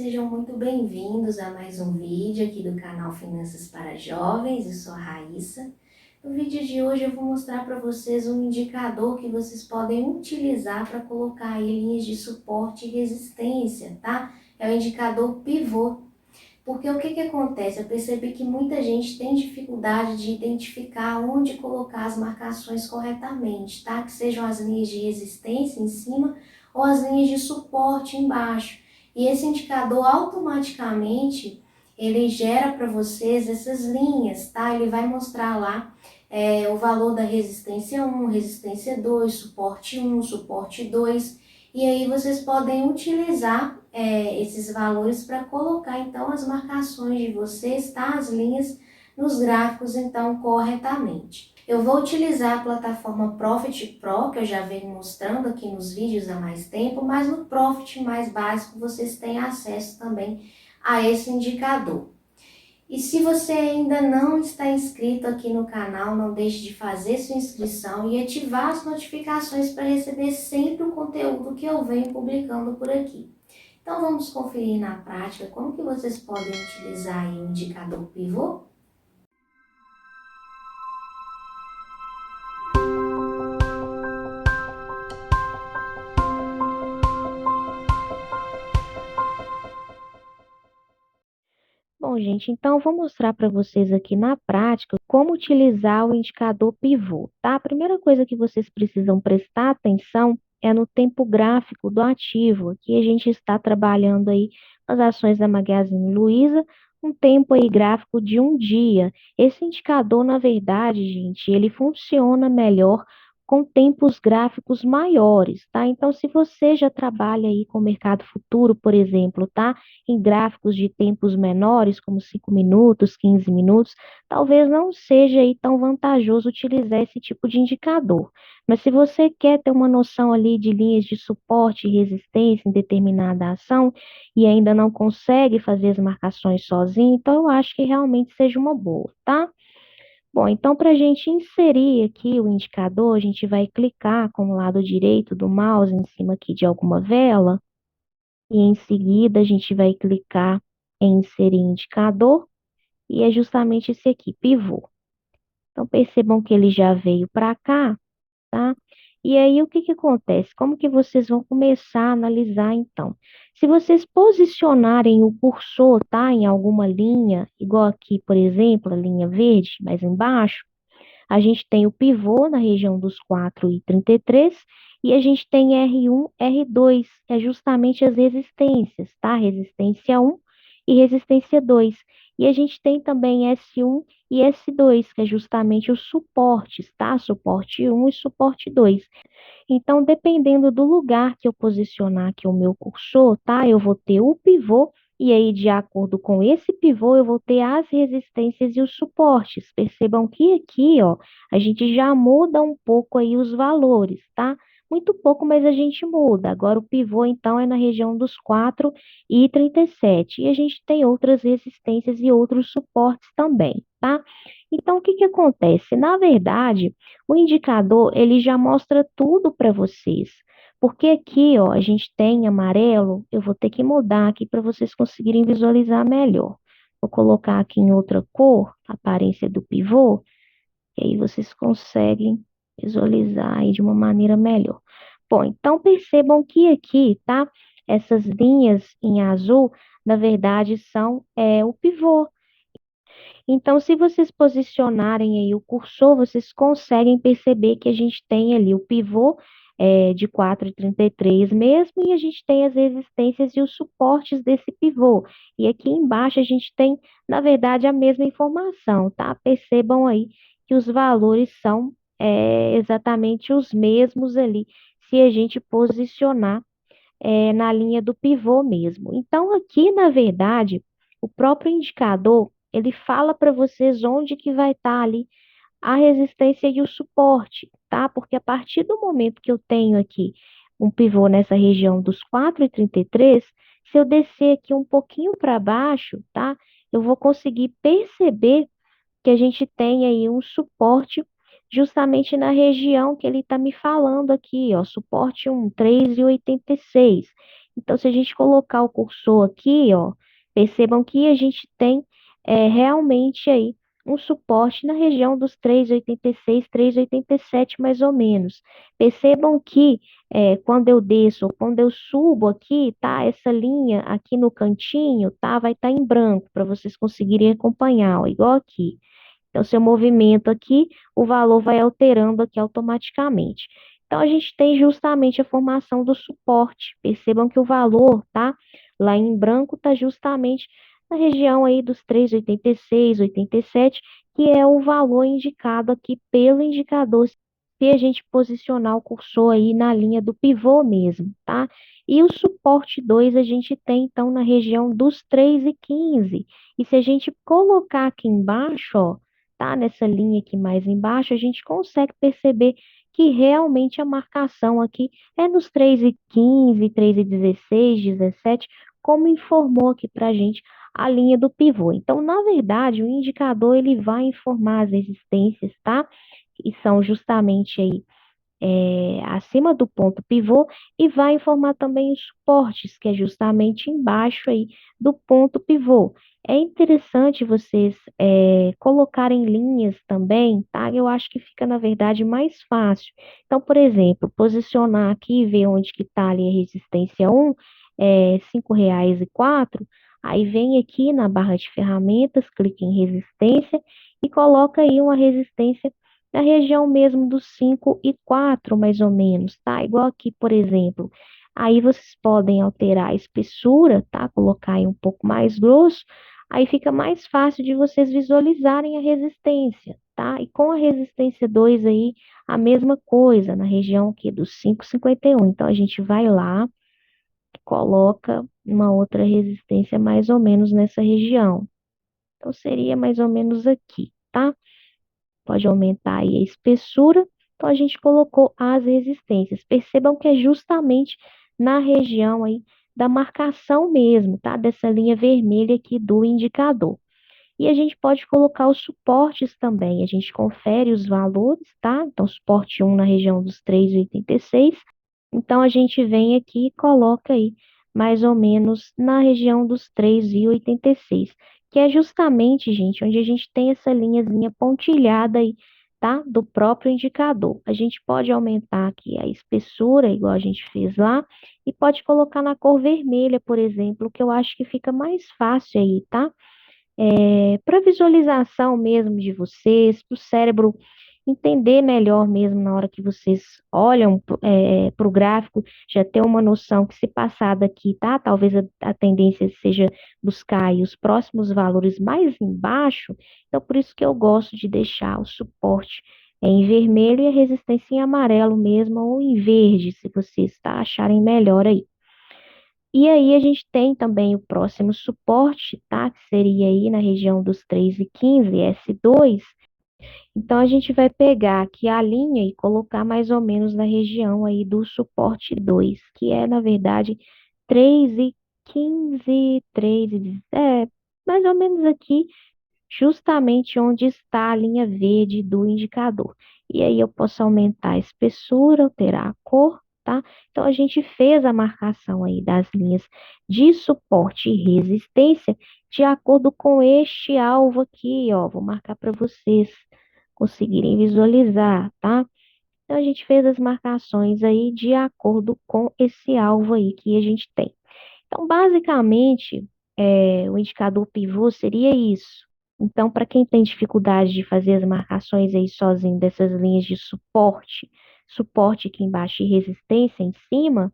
sejam muito bem-vindos a mais um vídeo aqui do canal Finanças para Jovens. Eu sou a Raíssa. No vídeo de hoje eu vou mostrar para vocês um indicador que vocês podem utilizar para colocar aí linhas de suporte e resistência, tá? É o indicador pivô. Porque o que acontece? Eu percebi que muita gente tem dificuldade de identificar onde colocar as marcações corretamente, tá? Que sejam as linhas de resistência em cima ou as linhas de suporte embaixo. E esse indicador automaticamente ele gera para vocês essas linhas, tá? Ele vai mostrar lá o valor da resistência 1, resistência 2, suporte 1, suporte 2. E aí vocês podem utilizar esses valores para colocar então as marcações de vocês, tá? As linhas nos gráficos então corretamente. Eu vou utilizar a plataforma Profit Pro, que eu já venho mostrando aqui nos vídeos há mais tempo, mas no Profit mais básico vocês têm acesso também a esse indicador. E se você ainda não está inscrito aqui no canal, não deixe de fazer sua inscrição e ativar as notificações para receber sempre o conteúdo que eu venho publicando por aqui. Então vamos conferir na prática como que vocês podem utilizar aí o indicador pivô? Bom, gente, então eu vou mostrar para vocês aqui na prática como utilizar o indicador pivô, tá? A primeira coisa que vocês precisam prestar atenção é no tempo gráfico do ativo. Aqui a gente está trabalhando aí as ações da Magazine Luiza, um tempo aí gráfico de um dia. Esse indicador, na verdade, gente, ele funciona melhor com tempos gráficos maiores, tá? Então, se você já trabalha aí com o mercado futuro, por exemplo, tá? Em gráficos de tempos menores, como 5 minutos, 15 minutos, talvez não seja aí tão vantajoso utilizar esse tipo de indicador. Mas se você quer ter uma noção ali de linhas de suporte e resistência em determinada ação e ainda não consegue fazer as marcações sozinho, então eu acho que realmente seja uma boa, tá? Bom, então para a gente inserir aqui o indicador, a gente vai clicar com o lado direito do mouse em cima aqui de alguma vela e em seguida a gente vai clicar em inserir indicador e é justamente esse aqui, pivô. Então percebam que ele já veio para cá, tá? E aí o que que acontece? Como que vocês vão começar a analisar então? Se vocês posicionarem o cursor, tá, em alguma linha, igual aqui, por exemplo, a linha verde, mais embaixo, a gente tem o pivô na região dos 4,33 e a gente tem R1, R2, que é justamente as resistências, tá? Resistência 1 e resistência 2. E a gente tem também S1 e S2, que é justamente os suportes, tá? Suporte 1 e suporte 2. Então, dependendo do lugar que eu posicionar aqui o meu cursor, tá? Eu vou ter o pivô e aí, de acordo com esse pivô, eu vou ter as resistências e os suportes. Percebam que aqui, ó, a gente já muda um pouco aí os valores, tá? Muito pouco, mas a gente muda. Agora, o pivô, então, é na região dos 4,37. E a gente tem outras resistências e outros suportes também, tá? Então, o que que acontece? Na verdade, o indicador, ele já mostra tudo para vocês. Porque aqui, ó, a gente tem amarelo, eu vou ter que mudar aqui para vocês conseguirem visualizar melhor. Vou colocar aqui em outra cor, a aparência do pivô, e aí vocês conseguem visualizar aí de uma maneira melhor. Bom, então percebam que aqui, tá? Essas linhas em azul, na verdade, são o pivô. Então, se vocês posicionarem aí o cursor, vocês conseguem perceber que a gente tem ali o pivô de 4,33 mesmo, e a gente tem as resistências e os suportes desse pivô. E aqui embaixo a gente tem, na verdade, a mesma informação, tá? Percebam aí que os valores são exatamente os mesmos ali, se a gente posicionar na linha do pivô mesmo. Então, aqui, na verdade, o próprio indicador, ele fala para vocês onde que vai estar ali a resistência e o suporte, tá? Porque a partir do momento que eu tenho aqui um pivô nessa região dos 4,33, se eu descer aqui um pouquinho para baixo, tá? Eu vou conseguir perceber que a gente tem aí um suporte justamente na região que ele está me falando aqui, ó, suporte 1, 3,86. Então, se a gente colocar o cursor aqui, ó, percebam que a gente tem realmente aí um suporte na região dos 3,86, 3,87 mais ou menos. Percebam que quando eu desço ou quando eu subo aqui, tá? Essa linha aqui no cantinho, tá? Vai estar em branco para vocês conseguirem acompanhar, ó, igual aqui. Então, se eu movimento aqui, o valor vai alterando aqui automaticamente. Então, a gente tem justamente a formação do suporte. Percebam que o valor, tá? Lá em branco está justamente na região aí dos 3,86, 87, que é o valor indicado aqui pelo indicador, se a gente posicionar o cursor aí na linha do pivô mesmo, tá? E o suporte 2 a gente tem, então, na região dos 3,15. E se a gente colocar aqui embaixo, ó, tá? Nessa linha aqui mais embaixo, a gente consegue perceber que realmente a marcação aqui é nos 3,15, 3,16, 17, como informou aqui para a gente a linha do pivô. Então, na verdade, o indicador ele vai informar as resistências, tá? E são justamente aí acima do ponto pivô e vai informar também os suportes, que é justamente embaixo aí do ponto pivô. É interessante vocês colocarem linhas também, tá? Eu acho que fica, na verdade, mais fácil. Então, por exemplo, posicionar aqui e ver onde que está ali a resistência 1, R$ 5,04, aí vem aqui na barra de ferramentas, clique em resistência e coloca aí uma resistência na região mesmo dos 5,04 mais ou menos, tá? Igual aqui, por exemplo. Aí vocês podem alterar a espessura, tá? Colocar aí um pouco mais grosso, aí fica mais fácil de vocês visualizarem a resistência, tá? E com a resistência 2 aí, a mesma coisa, na região aqui dos 5,51. Então, a gente vai lá, coloca uma outra resistência mais ou menos nessa região. Então, seria mais ou menos aqui, tá? Pode aumentar aí a espessura. Então, a gente colocou as resistências. Percebam que é justamente na região aí da marcação mesmo, tá? Dessa linha vermelha aqui do indicador. E a gente pode colocar os suportes também. A gente confere os valores, tá? Então, suporte 1 na região dos 3,86. Então, a gente vem aqui e coloca aí mais ou menos na região dos 3,86, que é justamente, gente, onde a gente tem essa linhazinha pontilhada aí, tá? Do próprio indicador. A gente pode aumentar aqui a espessura, igual a gente fez lá, e pode colocar na cor vermelha, por exemplo, que eu acho que fica mais fácil aí, tá? Para visualização mesmo de vocês, para o cérebro entender melhor mesmo na hora que vocês olham para o gráfico, já ter uma noção que se passar daqui, tá? Talvez a tendência seja buscar aí os próximos valores mais embaixo, então por isso que eu gosto de deixar o suporte em vermelho e a resistência em amarelo mesmo, ou em verde, se vocês acharem melhor aí. E aí a gente tem também o próximo suporte, tá? Que seria aí na região dos 3,15, S2. Então a gente vai pegar aqui a linha e colocar mais ou menos na região aí do suporte 2, que é na verdade 3,15, 3, mais ou menos aqui, justamente onde está a linha verde do indicador. E aí eu posso aumentar a espessura, alterar a cor, tá? Então a gente fez a marcação aí das linhas de suporte e resistência de acordo com este alvo aqui, ó. Vou marcar para vocês conseguirem visualizar, tá? Então a gente fez as marcações aí de acordo com esse alvo aí que a gente tem. Então, basicamente, o indicador pivô seria isso. Então, para quem tem dificuldade de fazer as marcações aí sozinho dessas linhas de suporte, suporte aqui embaixo e resistência em cima,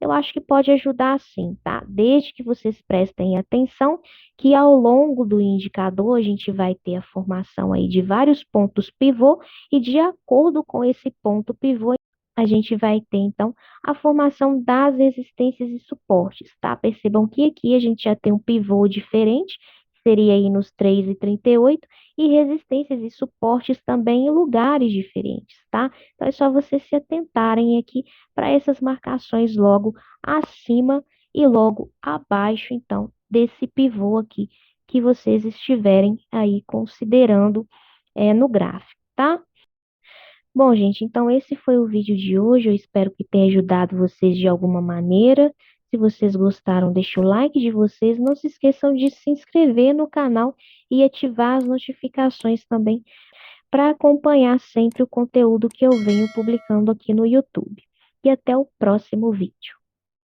eu acho que pode ajudar sim, tá? Desde que vocês prestem atenção que ao longo do indicador a gente vai ter a formação aí de vários pontos pivô e de acordo com esse ponto pivô, a gente vai ter então a formação das resistências e suportes, tá? Percebam que aqui a gente já tem um pivô diferente, seria aí nos 3,38, e resistências e suportes também em lugares diferentes, tá? Então é só vocês se atentarem aqui para essas marcações logo acima e logo abaixo, então, desse pivô aqui que vocês estiverem aí considerando no gráfico, tá? Bom, gente, então esse foi o vídeo de hoje. Eu espero que tenha ajudado vocês de alguma maneira. Se vocês gostaram, deixe o like de vocês. Não se esqueçam de se inscrever no canal e ativar as notificações também para acompanhar sempre o conteúdo que eu venho publicando aqui no YouTube. E até o próximo vídeo.